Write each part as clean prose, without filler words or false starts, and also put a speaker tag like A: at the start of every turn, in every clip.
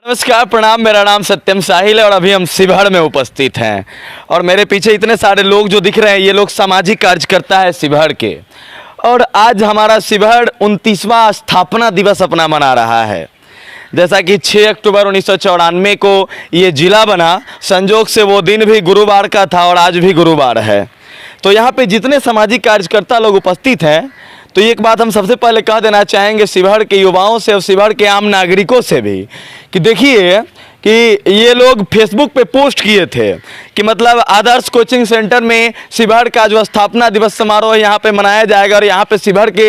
A: नमस्कार, प्रणाम। मेरा नाम सत्यम साहिल है और अभी हम शिवहर में उपस्थित हैं और मेरे पीछे इतने सारे लोग जो दिख रहे हैं, ये लोग सामाजिक कार्यकर्ता है शिवहर के। और आज हमारा शिवहर 29वां स्थापना दिवस अपना मना रहा है। जैसा कि 6 अक्टूबर 1994 को ये जिला बना, संजोग से वो दिन भी गुरुवार का था और आज भी गुरुवार है। तो यहाँ पे जितने सामाजिक कार्यकर्ता लोग उपस्थित हैं, तो एक बात हम सबसे पहले कह देना चाहेंगे शिवहर के युवाओं से और शिवहर के आम नागरिकों से भी कि देखिए कि ये लोग फेसबुक पे पोस्ट किए थे कि मतलब आदर्श कोचिंग सेंटर में शिवहर का जो स्थापना दिवस समारोह यहाँ पे मनाया जाएगा और यहाँ पे शिवहर के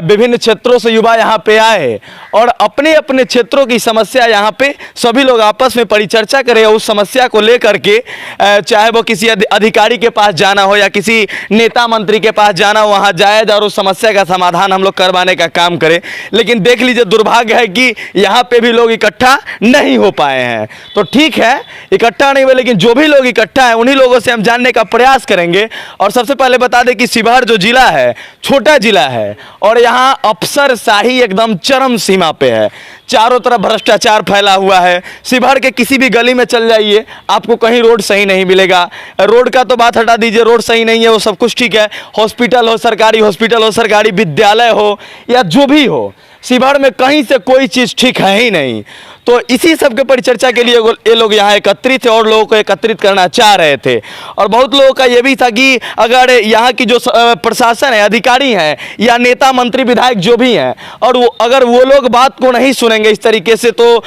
A: विभिन्न क्षेत्रों से युवा यहाँ पे आए और अपने अपने क्षेत्रों की समस्या यहाँ पे सभी लोग आपस में परिचर्चा करें। उस समस्या को लेकर के चाहे वो किसी अधिकारी के पास जाना हो या किसी नेता मंत्री के पास जाना हो, वहाँ जाए और उस समस्या का समाधान हम लोग करवाने का काम करें। लेकिन देख लीजिए, दुर्भाग्य है कि यहाँ पे भी लोग इकट्ठा नहीं हो पाए हैं। तो ठीक है, इकट्ठा नहीं हुए, लेकिन जो भी लोग इकट्ठा है उन्हीं लोगों से हम जानने का प्रयास करेंगे। और सबसे पहले बता दें कि शिवहर जो जिला है, छोटा जिला है और यहाँ अफसरशाही एकदम चरम सीमा पे है। चारों तरफ भ्रष्टाचार फैला हुआ है। शिवहर के किसी भी गली में चल जाइए, आपको कहीं रोड सही नहीं मिलेगा। रोड का तो बात हटा दीजिए, रोड सही नहीं है वो सब कुछ ठीक है। हॉस्पिटल हो, सरकारी हॉस्पिटल हो, सरकारी विद्यालय हो या जो भी हो, शिवहर में कहीं से कोई चीज़ ठीक है ही नहीं। तो इसी सब के परिचर्चा के लिए ये लोग यहाँ एकत्रित थे और लोगों को एकत्रित करना चाह रहे थे। और बहुत लोगों का ये भी था कि अगर यहाँ की जो प्रशासन है, अधिकारी हैं या नेता मंत्री विधायक जो भी हैं, और अगर वो लोग बात को नहीं सुनेंगे इस तरीके से, तो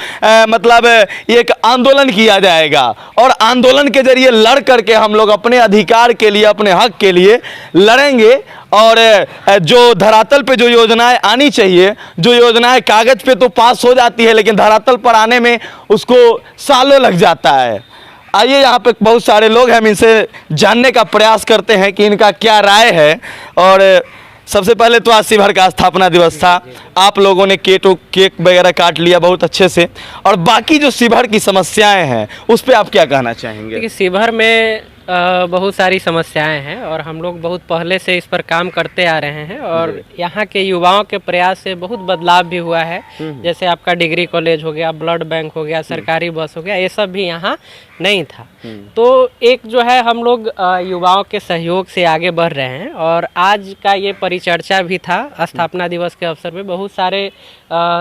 A: मतलब एक आंदोलन किया जाएगा और आंदोलन के जरिए लड़ करके हम लोग अपने अधिकार के लिए, अपने हक के लिए लड़ेंगे। और जो धरातल पे जो योजनाएं आनी चाहिए, जो योजनाएं कागज पे तो पास हो जाती है लेकिन धरातल पर आने में उसको सालों लग जाता है। आइए, यहाँ पे बहुत सारे लोग हैं, हम इनसे जानने का प्रयास करते हैं कि इनका क्या राय है। और सबसे पहले तो आज शिवहर का स्थापना दिवस था, आप लोगों ने केक वगैरह काट लिया बहुत अच्छे से, और बाकी जो शिवहर की समस्याएं हैं उस पर आप क्या कहना चाहेंगे?
B: देखिए, शिवहर में बहुत सारी समस्याएं हैं और हम लोग बहुत पहले से इस पर काम करते आ रहे हैं और यहाँ के युवाओं के प्रयास से बहुत बदलाव भी हुआ है। जैसे आपका डिग्री कॉलेज हो गया, ब्लड बैंक हो गया, सरकारी बस हो गया, ये सब भी यहाँ नहीं था। तो एक जो है हम लोग युवाओं के सहयोग से आगे बढ़ रहे हैं और आज का ये परिचर्चा भी था। स्थापना दिवस के अवसर पे बहुत सारे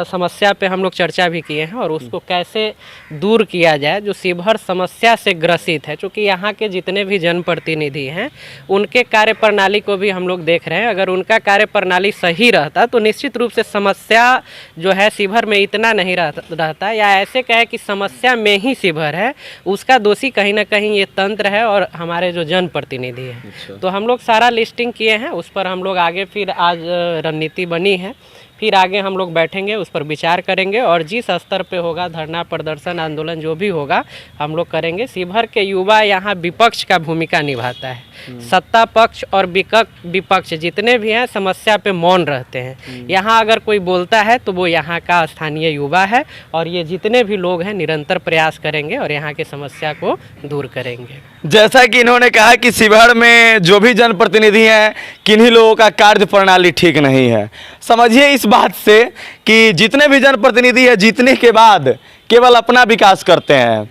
B: समस्या पे हम लोग चर्चा भी किए हैं और उसको कैसे दूर किया जाए। जो शिवहर समस्या से ग्रसित है, चूँकि यहाँ के जितने भी जनप्रतिनिधि हैं उनके कार्य प्रणाली को भी हम लोग देख रहे हैं। अगर उनका कार्य प्रणाली सही रहता तो निश्चित रूप से समस्या जो है शिवहर में इतना नहीं रहता, या ऐसे कहे कि समस्या में ही शिवहर है, उसका दोषी कहीं ना कहीं ये तंत्र है और हमारे जो जनप्रतिनिधि हैं। अच्छा। तो हम लोग सारा लिस्टिंग किए हैं, उस पर हम लोग आगे फिर आज रणनीति बनी है, फिर आगे हम लोग बैठेंगे, उस पर विचार करेंगे और जिस स्तर पे होगा धरना प्रदर्शन आंदोलन जो भी होगा हम लोग करेंगे। शिवहर के युवा यहाँ विपक्ष का भूमिका निभाता है। सत्ता पक्ष और विपक्ष जितने भी हैं समस्या पे मौन रहते हैं। यहाँ अगर कोई बोलता है तो वो यहाँ का स्थानीय युवा है और ये जितने भी लोग हैं निरंतर प्रयास करेंगे और यहाँ की समस्या को दूर करेंगे।
A: जैसा कि इन्होंने कहा कि शिवहर में जो भी जनप्रतिनिधि हैं, किन्हीं लोगों का कार्य प्रणाली ठीक नहीं है। समझिए इस बात से कि जितने भी जनप्रतिनिधि हैं जीतने के बाद केवल अपना विकास करते हैं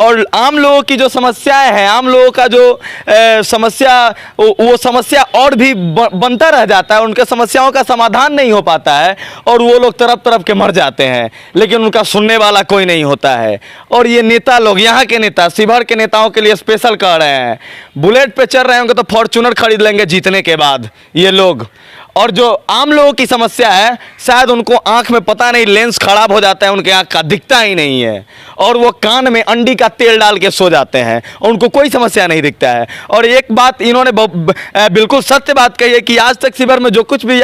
A: और आम लोगों की जो समस्याएं हैं, आम लोगों का जो समस्या, वो समस्या और भी बनता रह जाता है। उनके समस्याओं का समाधान नहीं हो पाता है और वो लोग तरफ तरफ के मर जाते हैं, लेकिन उनका सुनने वाला कोई नहीं होता है। और ये नेता लोग, यहाँ के नेता शिवहर के नेताओं के लिए स्पेशल कह रहे हैं, बुलेट पे चल रहे होंगे तो फॉर्चूनर खरीद लेंगे जीतने के बाद ये लोग। और जो आम लोगों की समस्या है, शायद उनको आंख में पता नहीं लेंस खराब हो जाता है, उनके आंख का दिखता ही नहीं है और वो कान में अंडी का तेल डाल के सो जाते हैं, उनको कोई समस्या नहीं दिखता है। और एक बात इन्होंने बिल्कुल सत्य बात कही है कि आज तक शिवहर में जो कुछ भी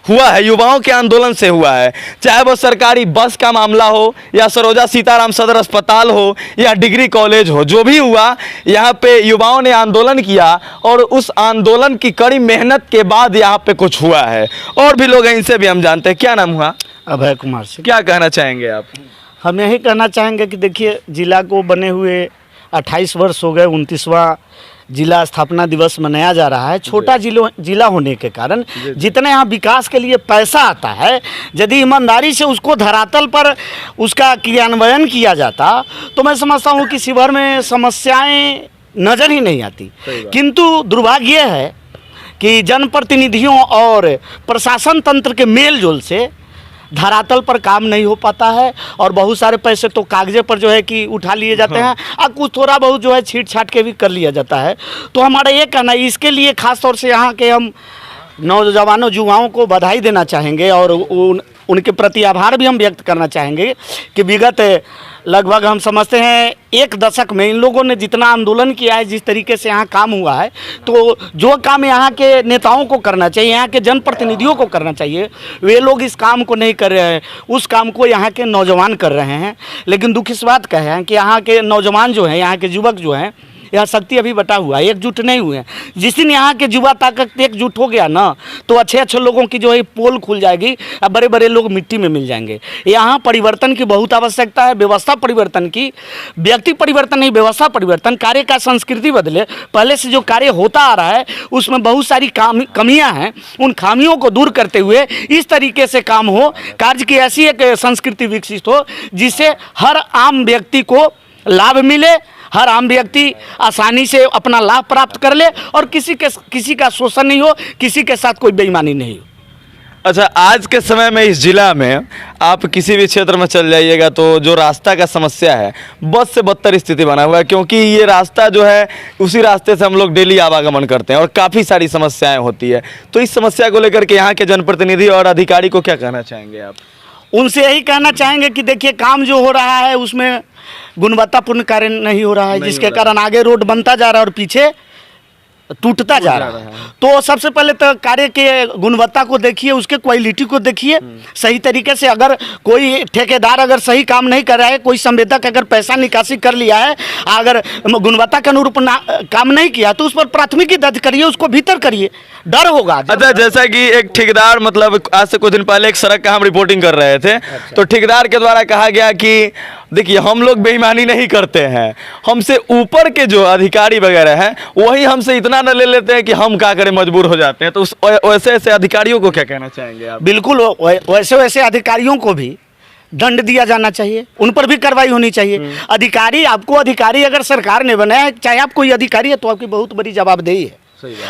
A: हुआ है युवाओं के आंदोलन से हुआ है, चाहे वो सरकारी बस का मामला हो या सरोजा सीताराम सदर अस्पताल हो या डिग्री कॉलेज हो, जो भी हुआ यहाँ पे युवाओं ने आंदोलन किया और उस आंदोलन की कड़ी मेहनत के बाद यहाँ पे कुछ हुआ है। और भी लोग हैं, इनसे भी हम जानते हैं। क्या नाम हुआ?
C: अभय कुमार से।
A: क्या कहना चाहेंगे आप?
C: हम यही कहना चाहेंगे कि देखिए, जिला को बने हुए 28 वर्ष हो गए, 29वां जिला स्थापना दिवस मनाया जा रहा है। छोटा जिला होने के कारण जितने यहाँ विकास के लिए पैसा आता है, यदि ईमानदारी से उसको धरातल पर उसका क्रियान्वयन किया जाता तो मैं समझता हूँ कि शिवहर में समस्याएं नज़र ही नहीं आती। किंतु दुर्भाग्य है कि जनप्रतिनिधियों और प्रशासन तंत्र के मेल जोल से धरातल पर काम नहीं हो पाता है और बहुत सारे पैसे तो कागजे पर जो है कि उठा लिए जाते हैं और कुछ थोड़ा बहुत जो है छीट छाट के भी कर लिया जाता है। तो हमारा ये कहना है, इसके लिए खास तौर से यहाँ के हम नौजवानों युवाओं को बधाई देना चाहेंगे और उनके प्रति आभार भी हम व्यक्त करना चाहेंगे कि विगत लगभग हम समझते हैं 1 दशक में इन लोगों ने जितना आंदोलन किया है, जिस तरीके से यहाँ काम हुआ है, तो जो काम यहाँ के नेताओं को करना चाहिए, यहाँ के जनप्रतिनिधियों को करना चाहिए, वे लोग इस काम को नहीं कर रहे हैं। उस काम को यहाँ के नौजवान कर रहे हैं। लेकिन दुख इस बात का है कि यहाँ के नौजवान जो हैं, यहाँ के युवक जो हैं, यह शक्ति अभी बटा हुआ है, एकजुट नहीं हुए हैं। जिस दिन यहाँ के युवा ताकत एकजुट हो गया ना, तो अच्छे अच्छे लोगों की जो है पोल खुल जाएगी और बड़े बड़े लोग मिट्टी में मिल जाएंगे। यहाँ परिवर्तन की बहुत आवश्यकता है, व्यवस्था परिवर्तन की। व्यक्ति परिवर्तन नहीं, व्यवस्था परिवर्तन, कार्य का संस्कृति बदले। पहले से जो कार्य होता आ रहा है उसमें बहुत सारी कमियाँ हैं, उन खामियों को दूर करते हुए इस तरीके से काम हो, कार्य की ऐसी एक संस्कृति विकसित हो जिससे हर आम व्यक्ति को लाभ मिले, हर आम व्यक्ति आसानी से अपना लाभ प्राप्त कर ले और किसी का शोषण नहीं हो, किसी के साथ कोई बेईमानी नहीं हो।
A: अच्छा, आज के समय में इस जिला में आप किसी भी क्षेत्र में चल जाइएगा तो जो रास्ता का समस्या है, बद से बदतर स्थिति बना हुआ है, क्योंकि ये रास्ता जो है उसी रास्ते से हम लोग डेली आवागमन करते हैं और काफ़ी सारी समस्याएं होती है। तो इस समस्या को लेकर के यहाँ के जनप्रतिनिधि और अधिकारी को क्या कहना चाहेंगे आप?
C: उनसे यही कहना चाहेंगे कि देखिए, काम जो हो रहा है उसमें गुणवत्तापूर्ण कार्य नहीं हो रहा है, जिसके कारण आगे रोड बनता जा रहा है और पीछे टूटता जा रहा है। तो सबसे पहले तो कार्य के गुणवत्ता को देखिए, उसके क्वालिटी को देखिए। सही तरीके से अगर कोई ठेकेदार अगर सही काम नहीं कर रहा है, कोई संवेदक अगर पैसा निकासी कर लिया है, अगर गुणवत्ता के अनुरूप काम नहीं किया, तो उस पर प्राथमिकी दर्ज करिए, उसको भीतर करिए, डर होगा।
A: अच्छा, जैसा कि एक ठेकेदार, मतलब आज से कुछ दिन पहले एक सड़क का हम रिपोर्टिंग कर रहे थे, तो ठेकेदार के द्वारा कहा गया कि देखिए, हम लोग बेईमानी नहीं करते हैं, हमसे ऊपर के जो अधिकारी वगैरह हैं वही हमसे इतना न ले लेते हैं कि हम क्या करें, मजबूर हो जाते हैं। तो उस वैसे ऐसे अधिकारियों को क्या कहना चाहेंगे आप?
C: बिल्कुल, वैसे अधिकारियों को भी दंड दिया जाना चाहिए, उन पर भी कार्रवाई होनी चाहिए। अधिकारी, आपको अधिकारी अगर सरकार ने बनाया, चाहे आप कोई अधिकारी है, तो आपकी बहुत बड़ी जवाबदेही है।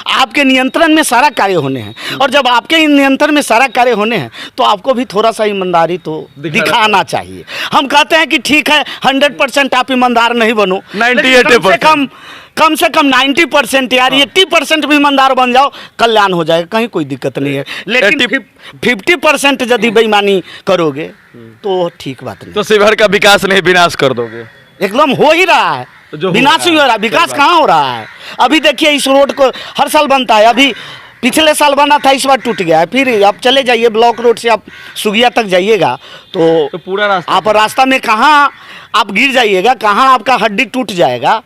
C: आपके नियंत्रण में सारा कार्य होने हैं और जब आपके नियंत्रण में सारा कार्य होने हैं तो आपको भी थोड़ा सा ईमानदारी तो दिखाना चाहिए। हम कहते हैं कि ठीक है 100% आप ईमानदार नहीं बनो, 98% कम से कम 90% यार 80% भी ईमानदार बन जाओ, कल्याण हो जाएगा, कहीं कोई दिक्कत नहीं है। लेकिन 50% यदि बेईमानी करोगे तो ठीक बात नहीं।
A: तो शिवहर का विकास नहीं, विनाश कर दोगे।
C: एकदम हो ही रहा है, विनाश ही हो रहा है, विकास कहाँ हो रहा है। अभी देखिए, इस रोड को हर साल बनता है, अभी पिछले साल बना था, इस बार टूट गया है। फिर आप चले जाइए ब्लॉक रोड से, आप सुगिया तक जाइएगा तो
A: पूरा रास्ता,
C: आप रास्ता में कहाँ आप गिर जाइएगा, कहाँ आपका हड्डी टूट जाएगा।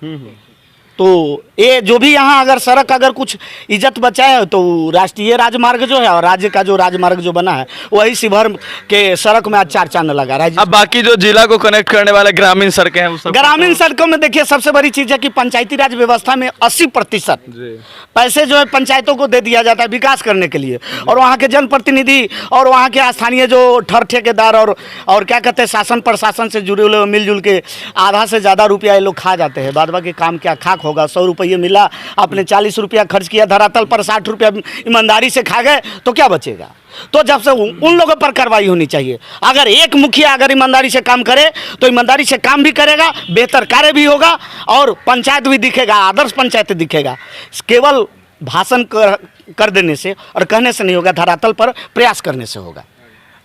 C: तो ये जो भी यहाँ अगर सड़क अगर कुछ इज्जत बचाए है तो राष्ट्रीय राजमार्ग जो है और राज्य का जो राजमार्ग जो बना है वही शिवहर के सड़क में आज 4 चांद लगा रहा है।
A: अब बाकी जो जिला को कनेक्ट करने वाले ग्रामीण सड़कें हैं,
C: ग्रामीण सड़कों में देखिए, सबसे बड़ी चीज़ है कि पंचायती राज व्यवस्था में 80% पैसे जो है पंचायतों को दे दिया जाता है विकास करने के लिए, और वहाँ के जनप्रतिनिधि और वहाँ के स्थानीय जो ठेकेदार और क्या कहते हैं शासन प्रशासन से जुड़े हुए मिलजुल के आधा से ज़्यादा रुपया ये लोग खा जाते हैं। बाद बाकी काम क्या खाक होगा। 100 रुपये मिला, आपने 40 रुपया खर्च किया, धरातल पर 60 रुपया ईमानदारी से खा गए तो क्या बचेगा। तो जब से उन लोगों पर कार्रवाई होनी चाहिए। अगर एक मुखिया अगर ईमानदारी से काम करे तो ईमानदारी से काम भी करेगा, बेहतर कार्य भी होगा और पंचायत भी दिखेगा, आदर्श पंचायत दिखेगा। केवल भाषण कर देने से और कहने से नहीं होगा, धरातल पर प्रयास करने से होगा।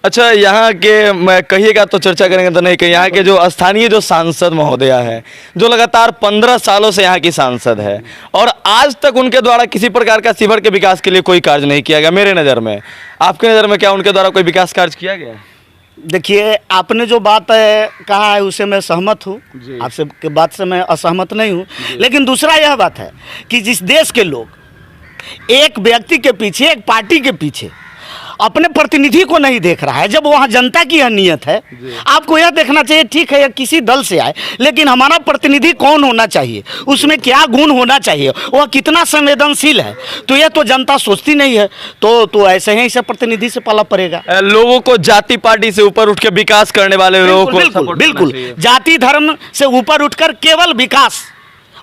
A: अच्छा, यहाँ के मैं कहिएगा तो चर्चा करेंगे तो नहीं, कि यहाँ के जो स्थानीय जो सांसद महोदया है, जो लगातार 15 सालों से यहाँ की सांसद है और आज तक उनके द्वारा किसी प्रकार का शिवहर के विकास के लिए कोई कार्य नहीं किया गया मेरे नज़र में। आपके नज़र में क्या उनके द्वारा कोई विकास कार्य किया गया?
C: देखिए, आपने जो बात कहा है उससे मैं सहमत हूँ, आपसे के बात से मैं असहमत नहीं हूँ। लेकिन दूसरा यह बात है कि जिस देश के लोग एक व्यक्ति के पीछे, एक पार्टी के पीछे अपने प्रतिनिधि को नहीं देख रहा है, जब वहाँ जनता की यह नियत है। आपको यह देखना चाहिए, ठीक है, यह किसी दल से आए, लेकिन हमारा प्रतिनिधि कौन होना चाहिए, उसमें क्या गुण होना चाहिए, वह कितना संवेदनशील है, तो यह तो जनता सोचती नहीं है। तो ऐसे ही इसे प्रतिनिधि से पाला पड़ेगा।
A: लोगों को जाति पार्टी से ऊपर उठ के विकास करने वाले लोगों को
C: बिल्कुल
A: support
C: बिल्कुल
A: करना चाहिए।
C: जाति धर्म से ऊपर उठकर केवल विकास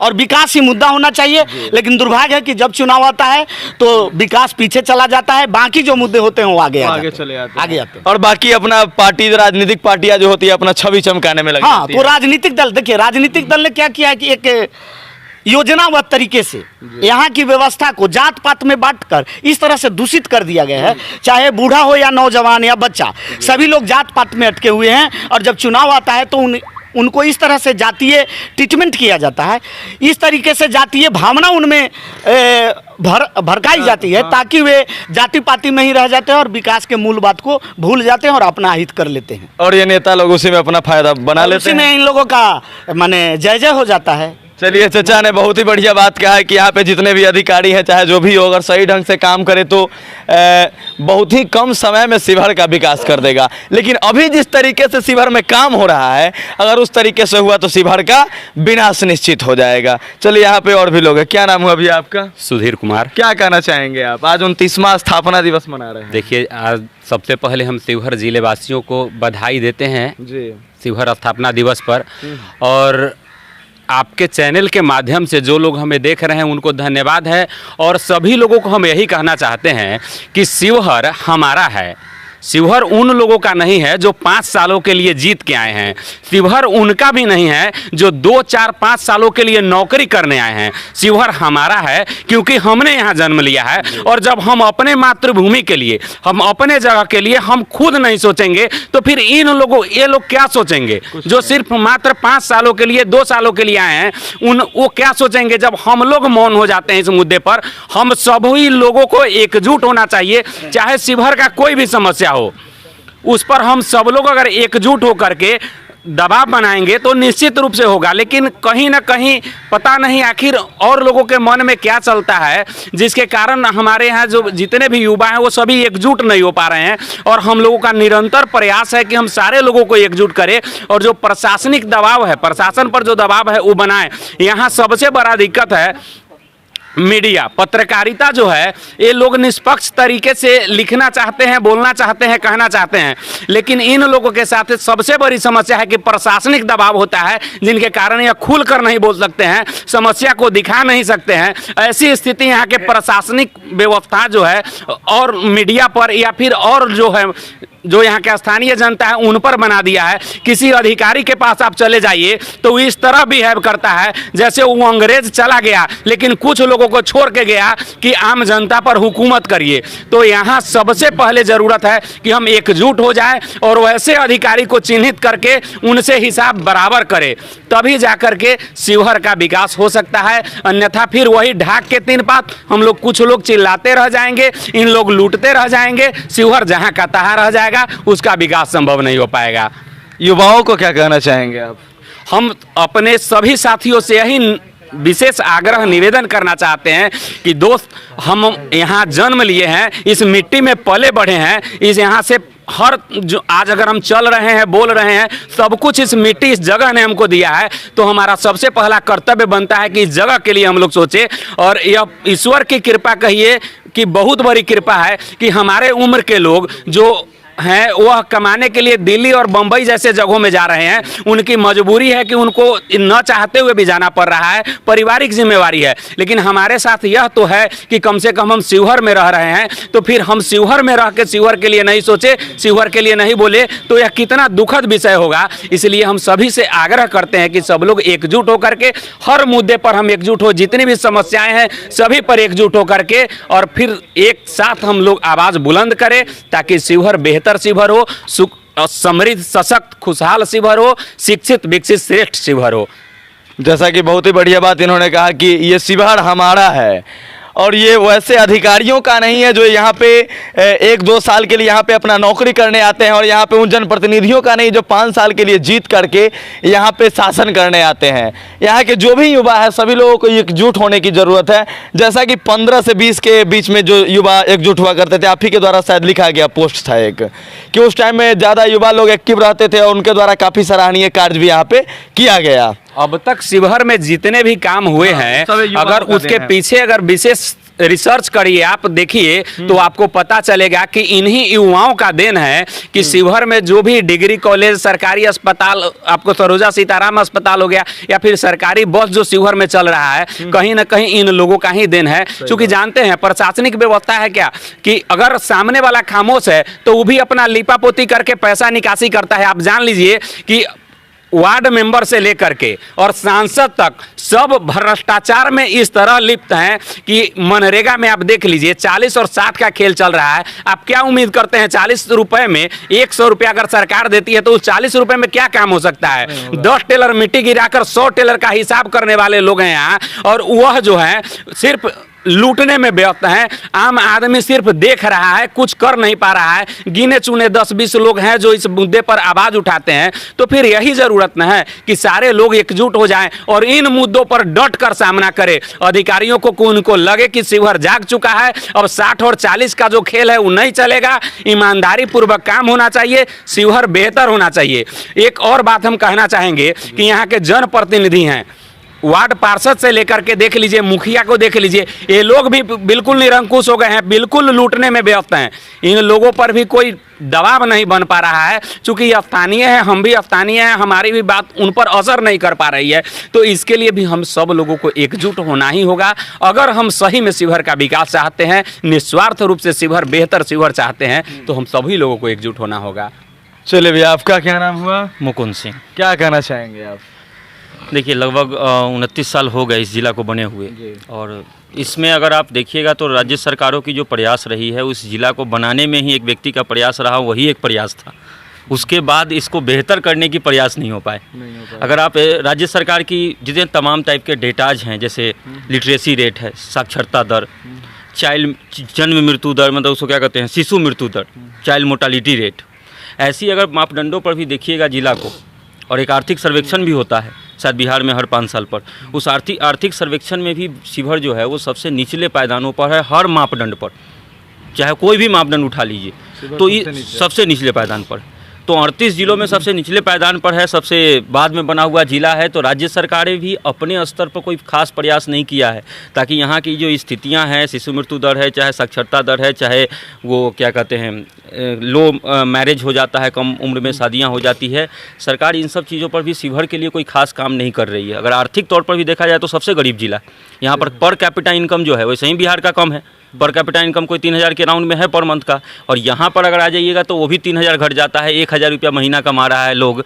C: और विकास ही मुद्दा होना चाहिए। लेकिन दुर्भाग्य है कि जब चुनाव आता है तो विकास पीछे चला जाता है, बाकी जो मुद्दे होते हैं वो आगे
A: चले जाते हैं।
C: आगे आते हैं।
A: और बाकी अपना पार्टी, राजनीतिक पार्टियां जो होती है अपना छवि चमकाने में लगी
C: हाँ,
A: रहती
C: तो
A: है।
C: राजनीतिक दल, देखिए राजनीतिक दल ने क्या किया है कि एक योजनाबद्ध तरीके से यहाँ की व्यवस्था को जात पात में बांटकर इस तरह से दूषित कर दिया गया है, चाहे बूढ़ा हो या नौजवान या बच्चा, सभी लोग जात पात में अटके हुए हैं। और जब चुनाव आता है तो उनको इस तरह से जातीय ट्रीटमेंट किया जाता है, इस तरीके से जातीय भावना उनमें भड़काई जाती है, ताकि वे जाति पाति में ही रह जाते हैं और विकास के मूल बात को भूल जाते हैं और अपना हित कर लेते हैं।
A: और ये नेता लोग उसी में अपना फायदा बना लेते
C: उसी
A: हैं।
C: में इन लोगों का माने जय जय हो जाता है।
A: चलिए, चचा ने बहुत ही बढ़िया बात कहा है कि यहाँ पे जितने भी अधिकारी हैं, चाहे जो भी हो, अगर सही ढंग से काम करे तो बहुत ही कम समय में शिवहर का विकास कर देगा। लेकिन अभी जिस तरीके से शिवहर में काम हो रहा है, अगर उस तरीके से हुआ तो शिवहर का विनाश निश्चित हो जाएगा। चलिए, यहाँ पे और भी लोग हैं। क्या नाम हुआ अभी आपका?
D: सुधीर कुमार।
A: क्या कहना चाहेंगे आप? आज 29वां स्थापना दिवस मना रहे हैं।
D: देखिए, आज सबसे पहले हम शिवहर जिले वासियों को बधाई देते हैं
A: जी।
D: शिवहर स्थापना दिवस पर। और आपके चैनल के माध्यम से जो लोग हमें देख रहे हैं उनको धन्यवाद है। और सभी लोगों को हम यही कहना चाहते हैं कि शिवहर हमारा है। शिवहर उन लोगों का नहीं है जो 5 सालों के लिए जीत के आए हैं। शिवहर उनका भी नहीं है जो 2, 4, 5 सालों के लिए नौकरी करने आए हैं। शिवहर हमारा है क्योंकि हमने यहाँ जन्म लिया है। और जब हम अपने मातृभूमि के लिए, हम अपने जगह के लिए हम खुद नहीं सोचेंगे तो फिर ये लोग क्या सोचेंगे? जो सिर्फ मात्र 5 सालों के लिए, 2 सालों के लिए आए हैं, वो क्या सोचेंगे जब हम लोग मौन हो जाते हैं इस मुद्दे पर? हम सभी लोगों को एकजुट होना चाहिए, चाहे शिवहर का कोई भी समस्या हो, उस पर हम सब लोग अगर एकजुट होकर के दबाव बनाएंगे तो निश्चित रूप से होगा। लेकिन कहीं ना कहीं पता नहीं आखिर और लोगों के मन में क्या चलता है, जिसके कारण हमारे यहाँ जो जितने भी युवा हैं वो सभी एकजुट नहीं हो पा रहे हैं। और हम लोगों का निरंतर प्रयास है कि हम सारे लोगों को एकजुट करें और जो प्रशासनिक दबाव है, प्रशासन पर जो दबाव है वो बनाएं। यहाँ सबसे बड़ा दिक्कत है मीडिया, पत्रकारिता जो है, ये लोग निष्पक्ष तरीके से लिखना चाहते हैं, बोलना चाहते हैं, कहना चाहते हैं, लेकिन इन लोगों के साथ सबसे बड़ी समस्या है कि प्रशासनिक दबाव होता है, जिनके कारण यह खुल कर नहीं बोल सकते हैं, समस्या को दिखा नहीं सकते हैं। ऐसी स्थिति यहाँ के प्रशासनिक व्यवस्था जो है और मीडिया पर या फिर और जो यहाँ के स्थानीय जनता है उन पर बना दिया है। किसी अधिकारी के पास आप चले जाइए तो इस तरह बिहेव करता है जैसे वो अंग्रेज चला गया लेकिन कुछ लोगों को छोड़ के गया कि आम जनता पर हुकूमत करिए। तो यहाँ सबसे पहले ज़रूरत है कि हम एकजुट हो जाए और वैसे अधिकारी को चिन्हित करके उनसे हिसाब बराबर करें, तभी जाकर के शिवहर का विकास हो सकता है। अन्यथा फिर वही ढाक के 3 बात, हम लोग कुछ लोग चिल्लाते रह जाएंगे, इन लोग लूटते रह जाएंगे, शिवहर जहाँ का तहाँ रह जाएगा, उसका विकास संभव नहीं हो पाएगा।
A: युवाओं को क्या कहना चाहेंगे आप?
D: हम अपने सभी साथियों से यही विशेष आग्रह निवेदन करना चाहते हैं कि दोस्त, हम यहाँ जन्म लिए हैं, इस मिट्टी में पले बढ़े हैं, इस यहाँ से हर जो आज अगर हम चल रहे हैं, बोल रहे हैं, सब कुछ इस मिट्टी, इस जगह ने हमको दिया है। तो हमारा सबसे पहला कर्तव्य बनता है कि इस जगह के लिए हम लोग सोचें। और यह ईश्वर की कृपा कहिए कि बहुत बड़ी कृपा है कि हमारे उम्र के लोग जो हैं वह कमाने के लिए दिल्ली और बम्बई जैसे जगहों में जा रहे हैं। उनकी मजबूरी है कि उनको न चाहते हुए भी जाना पड़ रहा है, पारिवारिक जिम्मेवारी है। लेकिन हमारे साथ यह तो है कि कम से कम हम शिवहर में रह रहे हैं, तो फिर हम शिवहर में रह के शिवहर के लिए नहीं सोचे, शिवहर के लिए नहीं बोले तो यह कितना दुखद विषय होगा। इसलिए हम सभी से आग्रह करते हैं कि सब लोग एकजुट होकर के हर मुद्दे पर हम एकजुट हो, जितनी भी समस्याएं हैं सभी पर एकजुट होकर के और फिर एक साथ हम लोग आवाज़ बुलंद करें ताकि शिवहर बेहतर शिवहर हो, सुख समृद्ध सशक्त खुशहाल शिवहर हो, शिक्षित विकसित श्रेष्ठ शिवहर हो।
A: जैसा कि बहुत ही बढ़िया बात इन्होंने कहा कि ये शिवहर हमारा है और ये वैसे अधिकारियों का नहीं है जो यहाँ पे 1-2 साल के लिए यहाँ पे अपना नौकरी करने आते हैं, और यहाँ पे उन जनप्रतिनिधियों का नहीं जो 5 साल के लिए जीत करके यहाँ पे शासन करने आते हैं। यहाँ के जो भी युवा है सभी लोगों को एकजुट होने की ज़रूरत है। जैसा कि 15 से 20 के बीच में जो युवा एकजुट हुआ करते थे, आप ही के द्वारा शायद लिखा गया पोस्ट था एक, कि उस टाइम में ज़्यादा युवा लोग एक्टिव रहते थे और उनके द्वारा काफ़ी सराहनीय कार्य भी यहाँ पे किया गया।
D: अब तक शिवहर में जितने भी काम हुए हैं, अगर उसके पीछे अगर विशेष रिसर्च करिए, आप देखिए तो आपको पता चलेगा कि इन्हीं युवाओं का देन है कि शिवहर में जो भी डिग्री कॉलेज, सरकारी अस्पताल, आपको सरोजा सीताराम अस्पताल हो गया, या फिर सरकारी बस जो शिवहर में चल रहा है, कहीं ना कहीं इन लोगों का ही देन है। क्योंकि जानते हैं प्रशासनिक व्यवस्था है क्या कि अगर सामने वाला खामोश है तो वो भी अपना लिपापोती करके पैसा निकासी करता है। आप जान लीजिए कि वार्ड मेंबर से लेकर के और सांसद तक सब भ्रष्टाचार में इस तरह लिप्त हैं कि मनरेगा में आप देख लीजिए 40 और 60 का खेल चल रहा है। आप क्या उम्मीद करते हैं 40 रुपए में 100 रुपया अगर सरकार देती है तो उस 40 रुपए में क्या काम हो सकता है? 10 टेलर मिट्टी गिराकर 100 टेलर का हिसाब करने वाले लोग हैं यहाँ, और वह जो है सिर्फ लूटने में व्यस्त हैं। आम आदमी सिर्फ देख रहा है, कुछ कर नहीं पा रहा है। गिने चुने 10-20 लोग हैं जो इस मुद्दे पर आवाज उठाते हैं। तो फिर यही जरूरत न है कि सारे लोग एकजुट हो जाएं और इन मुद्दों पर डट कर सामना करें। अधिकारियों को उनको लगे कि शिवहर जाग चुका है, अब 60 और 40 का जो खेल है वो नहीं चलेगा, ईमानदारी पूर्वक काम होना चाहिए, शिवहर बेहतर होना चाहिए। एक और बात हम कहना चाहेंगे कि यहाँ के जनप्रतिनिधि हैं, वार्ड पार्षद से लेकर के देख लीजिए, मुखिया को देख लीजिए, ये लोग भी बिल्कुल निरंकुश हो गए हैं, बिल्कुल लूटने में व्यस्त हैं। इन लोगों पर भी कोई दबाव नहीं बन पा रहा है, क्योंकि ये स्थानीय है, हम भी स्थानीय हैं, हमारी भी बात उन पर असर नहीं कर पा रही है। तो इसके लिए भी हम सब लोगों को एकजुट होना ही होगा। अगर हम सही में शिवहर का विकास चाहते हैं, निस्वार्थ रूप से शिवहर बेहतर शिवहर चाहते हैं, तो हम सभी लोगों को एकजुट होना होगा।
A: चलिए भैया, आपका क्या नाम हुआ?
E: मुकुंद सिंह।
A: क्या कहना चाहेंगे आप?
E: देखिए, लगभग 29 साल हो गए इस ज़िला को बने हुए, और इसमें अगर आप देखिएगा तो राज्य सरकारों की जो प्रयास रही है, उस ज़िला को बनाने में ही एक व्यक्ति का प्रयास रहा, वही एक प्रयास था। उसके बाद इसको बेहतर करने की प्रयास नहीं हो पाए। अगर आप राज्य सरकार की जितने तमाम टाइप के डेटाज हैं, जैसे लिटरेसी रेट है, साक्षरता दर, चाइल्ड जन्म मृत्यु दर, मतलब उसको क्या कहते हैं, शिशु मृत्यु दर, चाइल्ड मोर्टालिटी रेट, ऐसी अगर मापदंडों पर भी देखिएगा ज़िला को, और एक आर्थिक सर्वेक्षण भी होता है शायद बिहार में हर 5 साल पर, उस आर्थिक सर्वेक्षण में भी शिवहर जो है वो सबसे निचले पायदानों पर है हर मापदंड पर। चाहे कोई भी मापदंड उठा लीजिए तो ये सबसे निचले पायदान पर। तो 38 जिलों में सबसे निचले पायदान पर है, सबसे बाद में बना हुआ जिला है। तो राज्य सरकारें भी अपने स्तर पर कोई खास प्रयास नहीं किया है ताकि यहाँ की जो स्थितियाँ हैं, शिशु मृत्यु दर है, चाहे साक्षरता दर है, चाहे वो क्या कहते हैं लो मैरिज हो जाता है, कम उम्र में शादियाँ हो जाती है, सरकार इन सब चीज़ों पर भी शिवहर के लिए कोई खास काम नहीं कर रही है। अगर आर्थिक तौर पर भी देखा जाए तो सबसे गरीब जिला यहाँ पर कैपिटा इनकम जो है वैसे ही बिहार का कम है। पर कैपिटा इनकम कोई 3000 के राउंड में है पर मंथ का, और यहाँ पर अगर आ जाइएगा तो वो भी 3000 घट जाता है। 1000 रुपया महीना कमा रहा है लोग,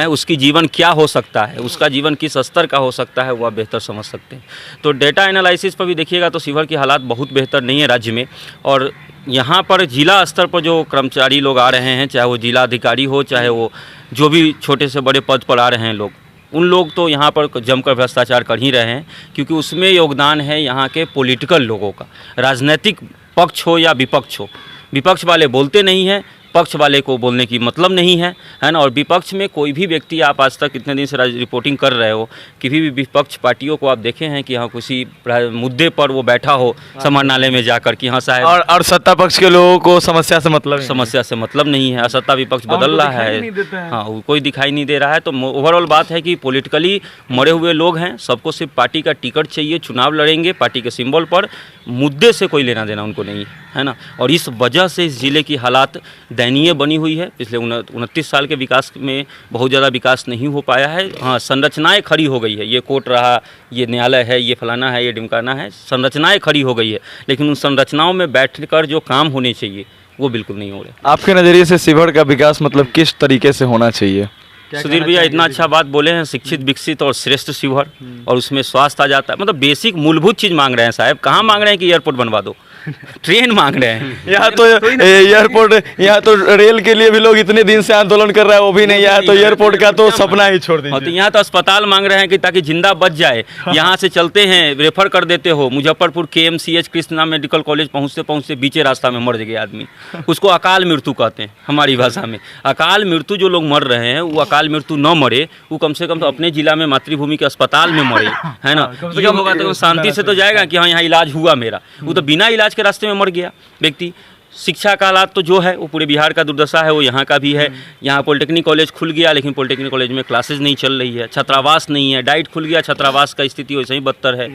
E: उसकी जीवन क्या हो सकता है, उसका जीवन किस स्तर का हो सकता है, वो आप बेहतर समझ सकते हैं। तो डेटा एनालिसिस पर भी देखिएगा तो शिवहर की हालात बहुत बेहतर नहीं है राज्य में। और यहाँ पर जिला स्तर पर जो कर्मचारी लोग आ रहे हैं, चाहे वो जिला अधिकारी हो, चाहे वो जो भी छोटे से बड़े पद पर आ रहे हैं लोग, उन लोग तो यहाँ पर जमकर भ्रष्टाचार कर ही रहे हैं, क्योंकि उसमें योगदान है यहाँ के पॉलिटिकल लोगों का। राजनीतिक पक्ष हो या विपक्ष हो, विपक्ष वाले बोलते नहीं हैं, पक्ष वाले को बोलने की मतलब नहीं है, है ना। और विपक्ष में कोई भी व्यक्ति, आप आज तक इतने दिन से रिपोर्टिंग कर रहे हो, किसी भी विपक्ष पार्टियों को आप देखे हैं कि यहाँ किसी मुद्दे पर वो बैठा हो समाहरणालय में जाकर कि हाँ साहब,
A: और सत्ता पक्ष के लोगों को समस्या से मतलब
E: नहीं है। सत्ता विपक्ष बदल रहा है, हाँ, कोई दिखाई नहीं दे रहा है। तो ओवरऑल बात है कि पॉलिटिकली मरे हुए लोग हैं, सबको सिर्फ पार्टी का टिकट चाहिए, चुनाव लड़ेंगे पार्टी के सिंबल पर, मुद्दे से कोई लेना देना उनको नहीं है ना। और इस वजह से इस ज़िले की हालात दयनीय बनी हुई है। पिछले 29 साल के विकास में बहुत ज़्यादा विकास नहीं हो पाया है। हाँ, संरचनाएं खड़ी हो गई है, ये कोर्ट रहा, ये न्यायालय है, ये फलाना है, ये ढिमकाना है, संरचनाएं खड़ी हो गई है, लेकिन उन संरचनाओं में बैठकर जो काम होने चाहिए वो बिल्कुल नहीं हो रहे।
A: आपके नज़रिए से शिवहर का विकास मतलब किस तरीके से होना चाहिए?
E: सुधीर भैया इतना अच्छा बात बोले हैं, शिक्षित, विकसित और श्रेष्ठ शिवहर, और उसमें स्वास्थ्य आ जाता है। मतलब बेसिक मूलभूत चीज़ मांग रहे हैं साहब, कहाँ मांग रहे हैं कि एयरपोर्ट बनवा दो, ट्रेन मांग रहे हैं।
A: यहाँ तो एयरपोर्ट, यहाँ तो रेल के लिए भी लोग इतने दिन से आंदोलन कर रहे हैं, वो भी नहीं। यहाँ तो एयरपोर्ट का तो सपना ही छोड़
E: और तो
A: दीजिए।
E: यहाँ तो अस्पताल मांग रहे हैं कि ताकि जिंदा बच जाए। यहाँ से चलते हैं, रेफर कर देते हो Muzaffarpur KMCH Krishna medical college, पहुँचते पहुँचते बीचे रास्ता में मर गया आदमी। उसको अकाल मृत्यु कहते हैं हमारी भाषा में। अकाल मृत्यु जो लोग मर रहे हैं, वो अकाल मृत्यु न मरे, वो कम से कम तो अपने जिला में मातृभूमि के अस्पताल में मरे, है ना। ये होगा तो शांति से तो जाएगा कि हाँ यहाँ इलाज हुआ मेरा। वो तो बिना इलाज के रास्ते में मर गया व्यक्ति। शिक्षा का हालात तो जो है वो पूरे बिहार का दुर्दशा है, वो यहाँ का भी है। यहाँ पॉलिटेक्निक कॉलेज खुल गया, लेकिन पॉलिटेक्निक कॉलेज में क्लासेज नहीं चल रही है। छात्रावास नहीं है, डाइट खुल गया, छात्रावास का स्थिति वैसे ही बदतर है।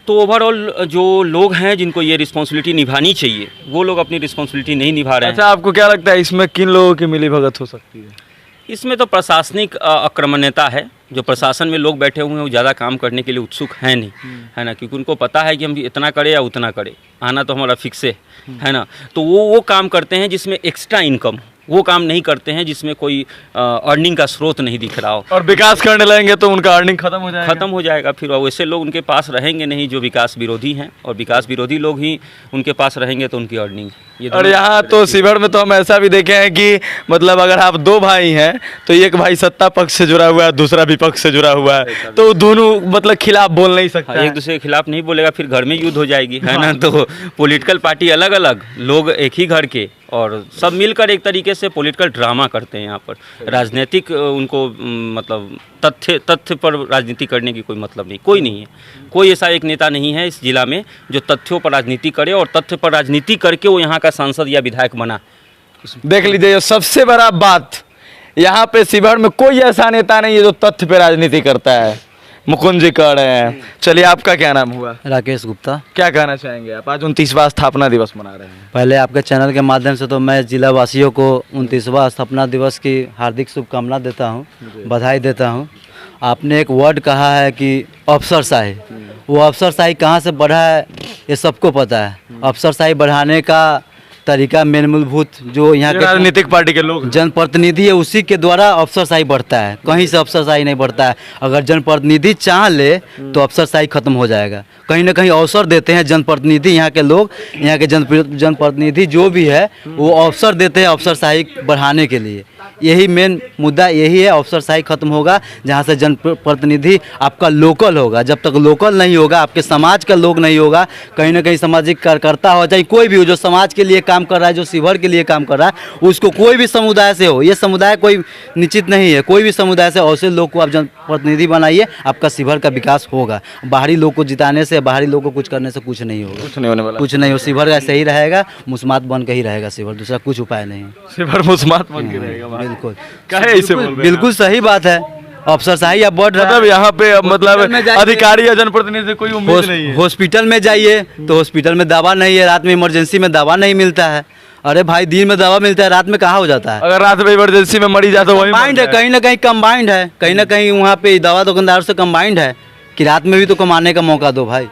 E: तो ओवरऑल जो लोग हैं जिनको ये रिस्पॉन्सिबिलिटी निभानी चाहिए, वो लोग अपनी रिस्पॉन्सिबिलिटी नहीं निभा रहे हैं।
A: अच्छा, आपको क्या लगता है इसमें किन लोगों की मिलीभगत हो सकती है?
E: इसमें तो प्रशासनिक अक्रमण्यता है। जो प्रशासन में लोग बैठे हुए हैं वो ज़्यादा काम करने के लिए उत्सुक हैं नहीं, है ना, क्योंकि उनको पता है कि हम इतना करें या उतना करें, आना तो हमारा फिक्स है ना। तो वो काम करते हैं जिसमें एक्स्ट्रा इनकम, वो काम नहीं करते हैं जिसमें कोई अर्निंग का स्रोत नहीं दिख रहा हो।
A: और विकास करने लगेंगे तो उनका अर्निंग खत्म हो जाएगा।
E: खत्म हो जाएगा फिर, और वैसे लोग उनके पास रहेंगे नहीं जो विकास विरोधी हैं, और विकास विरोधी लोग ही उनके पास रहेंगे तो उनकी अर्निंग।
A: और यहाँ तो शिवहर में तो हम ऐसा भी देखे हैं कि मतलब अगर आप दो भाई हैं तो एक भाई सत्ता पक्ष से जुड़ा हुआ है, दूसरा विपक्ष से जुड़ा हुआ है, तो दोनों मतलब खिलाफ बोल नहीं सकता है।
E: एक दूसरे के खिलाफ नहीं बोलेगा, फिर घर में युद्ध हो जाएगी, है ना। तो पॉलिटिकल पार्टी अलग अलग, लोग एक ही घर के, और सब मिलकर एक तरीके से पॉलिटिकल ड्रामा करते हैं यहाँ पर। राजनीतिक उनको मतलब तथ्य पर राजनीति करने की कोई मतलब नहीं, कोई नहीं है। कोई ऐसा एक नेता नहीं है इस जिला में जो तथ्यों पर राजनीति करे और तथ्य पर राजनीति करके वो यहाँ का सांसद या विधायक बना।
A: देख लीजिए, सबसे बड़ा बात यहाँ पे शिवहर में कोई ऐसा नेता नहीं है जो तथ्य पे राजनीति करता है। मुकुंद जी कह रहे हैं। चलिए, आपका क्या नाम हुआ?
F: राकेश गुप्ता।
A: क्या कहना चाहेंगे आप? आज 29वां स्थापना दिवस मना रहे हैं।
F: पहले आपके चैनल के माध्यम से तो मैं जिला वासियों को 29वां स्थापना दिवस की हार्दिक शुभकामना देता हूं, बधाई देता हूं। आपने एक वर्ड कहा है कि अफसरशाही, वो अफसरशाही कहाँ से बढ़ा है ये सबको पता है। अफसरशाही बढ़ाने का तरीका मेन मूलभूत जो यहाँ के
A: राजनीतिक पार्टी के लोग
F: जनप्रतिनिधि है उसी के द्वारा अफसरशाही बढ़ता है, कहीं से अफसरशाही नहीं बढ़ता है। अगर जनप्रतिनिधि चाह ले तो अफसरशाही खत्म हो जाएगा। कहीं ना कहीं अवसर देते हैं जनप्रतिनिधि, यहाँ के लोग, यहाँ के जनप्रतिनिधि जो भी है वो अवसर देते हैं अफसरशाही बढ़ाने के लिए। यही मेन मुद्दा यही है, अफसरशाही खत्म होगा जहाँ से जनप्रतिनिधि आपका लोकल होगा। जब तक लोकल नहीं होगा, आपके समाज का लोग नहीं होगा, कहीं ना कहीं सामाजिक कार्यकर्ता हो, चाहे कोई भी हो जो समाज के लिए काम कर रहा है, जो शिवहर के लिए काम कर रहा है, उसको कोई भी समुदाय से हो, ये समुदाय कोई निश्चित नहीं है, कोई भी समुदाय से ऐसे लोग को आप जनप्रतिनिधि बनाइए, आपका शिवहर का विकास होगा। बाहरी लोग को जिताने से, बाहरी लोग को कुछ करने से कुछ नहीं होगा,
A: कुछ नहीं होने वाला।
F: कुछ नहीं हो। शिवहर ऐसे ही रहेगा, मुस्मात बन के ही रहेगा शिवहर, दूसरा कुछ उपाय नहीं है।
A: शिवहर मुस्मात बन के रहेगा।
F: बिल्कुल,
A: काहे ऐसे बोल रहे हैं?
F: बिल्कुल सही बात है। अफसरशाही अब बढ़ रहा
A: मतलब
F: है।
A: यहाँ पे मतलब
F: हॉस्पिटल में जाइए।
A: अधिकारी या जनप्रतिनिधि से कोई उम्मीद नहीं है।
F: हॉस्पिटल में जाइए तो हॉस्पिटल में दवा नहीं है, रात में इमरजेंसी में दवा नहीं मिलता है। अरे भाई, दिन में दवा मिलता है, रात में कहाँ हो जाता है?
A: अगर रात में इमरजेंसी में मरीज जाए तो वही
F: कंबाइंड है, कहीं ना कहीं कंबाइंड है, कहीं ना कहीं वहाँ पे दवा दुकानदार से कंबाइंड है कि रात में भी तो कमाने का मौका दो भाई।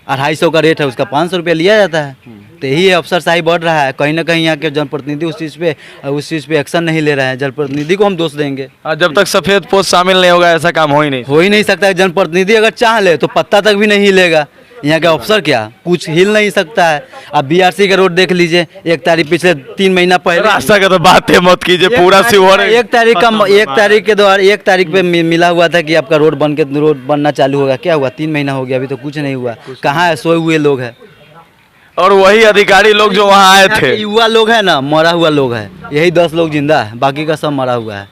F: 250 का रेट है, उसका 500 रुपया लिया जाता है। तो यही अफसरशाही बढ़ रहा है। कहीं ना कहीं यहाँ के जनप्रतिनिधि उस चीज़ पे एक्शन नहीं ले रहे हैं। जनप्रतिनिधि को हम दोष देंगे।
A: जब तक सफेद पोस्ट शामिल नहीं होगा ऐसा काम हो ही नहीं
F: सकता। जनप्रतिनिधि अगर चाह ले तो पत्ता तक भी नहीं हिलेगा। यहाँ के अफसर क्या कुछ हिल नहीं सकता है। अब BRC का रोड देख लीजिए, 1 तारीख पिछले 3 महीना पहले,
A: रास्ता का तो बात है मत कीजिए, पूरा शिवहर
F: 1 तारीख के द्वारा 1 तारीख पे मिला हुआ था कि आपका रोड बनना चालू होगा। क्या हुआ? 3 महीना हो गया, अभी तो कुछ नहीं हुआ। कहाँ है? सोए हुए लोग हैं।
A: और वही अधिकारी लोग जो वहाँ आए थे,
F: युवा लोग है ना, मरा हुआ लोग है। यही 10 लोग जिंदा है, बाकी का सब मरा हुआ है।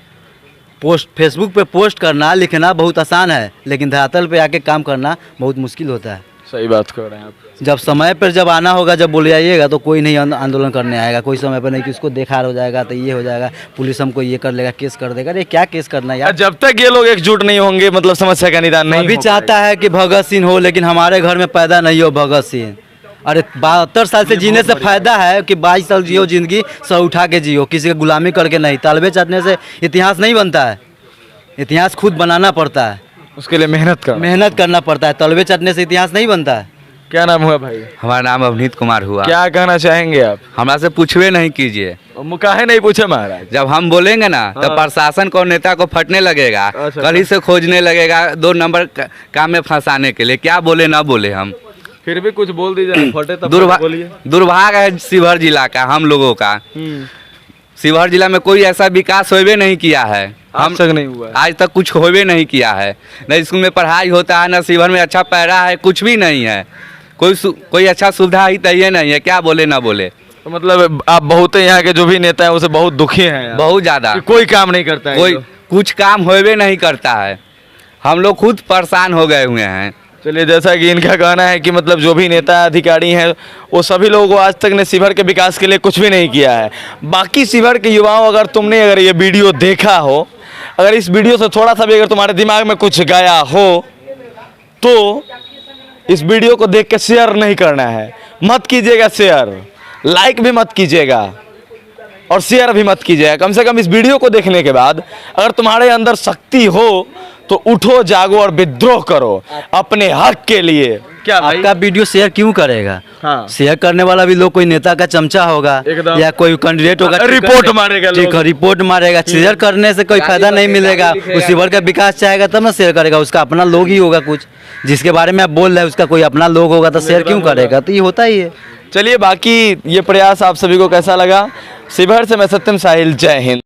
F: फेसबुक पे पोस्ट करना, लिखना बहुत आसान है, लेकिन धरातल पे आके काम करना बहुत मुश्किल होता है।
A: सही बात कर रहे हैं आप।
F: जब समय पर जब आना होगा, जब बोले जाइएगा तो कोई नहीं आंदोलन करने आएगा। कोई समय पर नहीं कि उसको देखा हो जाएगा तो ये हो जाएगा, पुलिस हमको ये कर लेगा, केस कर देगा। अरे क्या केस करना यार?
A: जब तक ये लोग एकजुट नहीं होंगे मतलब समस्या का निदान नहीं
F: अभी
A: हो
F: चाहता है कि भगत सिंह हो, लेकिन हमारे घर में पैदा नहीं हो भगत सिंह। अरे 72 साल से जीने से फायदा है कि 22 साल जियो जिंदगी, सर उठा के जियो, किसी की गुलामी करके नहीं। तालबे चाटने से इतिहास नहीं बनता है, इतिहास खुद बनाना पड़ता है,
A: उसके लिए मेहनत
F: करना पड़ता है। तलबे चाटने से इतिहास नहीं बनता है।
A: क्या नाम हुआ भाई?
G: हमारा नाम अवनीत कुमार हुआ।
A: क्या कहना चाहेंगे आप?
G: हमरा से पूछवे नहीं कीजिए।
A: काहे नहीं पूछे महाराज?
G: जब हम बोलेंगे ना तो प्रशासन को, नेता को फटने लगेगा, कल ही से खोजने लगेगा 2 नंबर काम में फंसाने के लिए। क्या बोले ना बोले हम
A: फिर भी कुछ बोल दीजिए, फटे तब बोलिए।
G: दुर्भाग्य है शिवहर जिला का, हम लोगों का। शिवहर जिला में कोई ऐसा विकास होवे नहीं किया है,
A: हम तक नहीं हुआ है।
G: आज तक कुछ होवे नहीं किया है। न स्कूल में पढ़ाई होता है, न शिवहर में अच्छा पैरा है, कुछ भी नहीं है। कोई अच्छा सुविधा ही तय नहीं है, क्या बोले ना बोले।
A: तो मतलब आप बहुत यहाँ के जो भी नेता है उसे बहुत दुखी हैं,
G: बहुत ज़्यादा।
A: कोई काम नहीं करता है,
G: कोई कुछ काम होवे नहीं करता है, हम लोग खुद परेशान हो गए हुए हैं।
A: चलिए, जैसा कि इनका कहना है कि मतलब जो भी नेता अधिकारी हैं वो सभी लोगों को आज तक ने शिवहर के विकास के लिए कुछ भी नहीं किया है। बाकी शिवहर के युवाओं, अगर ये वीडियो देखा हो, अगर इस वीडियो से थोड़ा सा भी अगर तुम्हारे दिमाग में कुछ गया हो तो इस वीडियो को देख के शेयर नहीं करना है, मत कीजिएगा शेयर, लाइक भी मत कीजिएगा और शेयर भी मत कीजिएगा। कम से कम इस वीडियो को देखने के बाद अगर तुम्हारे अंदर शक्ति हो तो उठो, जागो और विद्रोह करो अपने हक के लिए। क्या भाई?
F: आपका वीडियो शेयर क्यों करेगा?
A: हाँ।
F: शेयर करने वाला भी लोग कोई नेता का चमचा होगा
A: एकदम।
F: या कोई कैंडिडेट होगा,
A: रिपोर्ट मारेगा लोग।
F: ठीक है, रिपोर्ट मारेगा। शेयर करने से कोई फायदा नहीं मिलेगा। उस शिवहर का विकास चाहेगा तब ना शेयर करेगा, उसका अपना लोग ही होगा। कुछ जिसके बारे में आप बोल रहे हैं उसका कोई अपना लोग होगा तो शेयर क्यों करेगा? तो ये होता ही है।
A: चलिए, बाकी ये प्रयास आप सभी को कैसा लगा? शिवहर से मैं सत्यम साहिल, जय हिंद।